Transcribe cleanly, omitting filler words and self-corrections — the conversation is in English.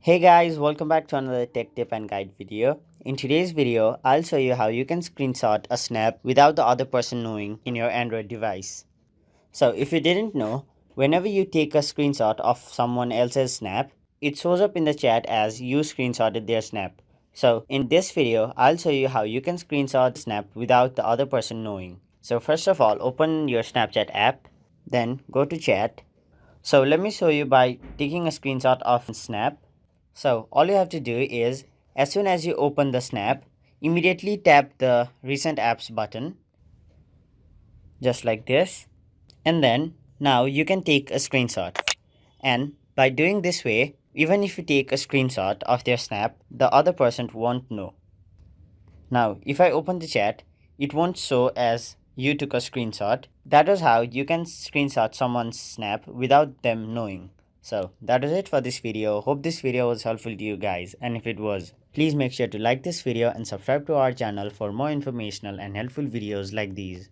Hey guys, welcome back to another tech tip and guide video. In today's video, I'll show you how you can screenshot a snap without the other person knowing in your Android device. So if you didn't know, whenever you take a screenshot of someone else's snap, it shows up in the chat as you screenshotted their snap. So in this video, I'll show you how you can screenshot snap without the other person knowing. So first of all, open your Snapchat app, then go to chat. So let me show you by taking a screenshot of snap. So all you have to do is, as soon as you open the snap, immediately tap the recent apps button, just like this. And then now you can take a screenshot. And by doing this way, even if you take a screenshot of their snap, the other person won't know. Now, if I open the chat, it won't show as you took a screenshot. That is how you can screenshot someone's snap without them knowing. So that is it for this video. Hope this video was helpful to you guys, and if it was, please make sure to like this video and subscribe to our channel for more informational and helpful videos like these.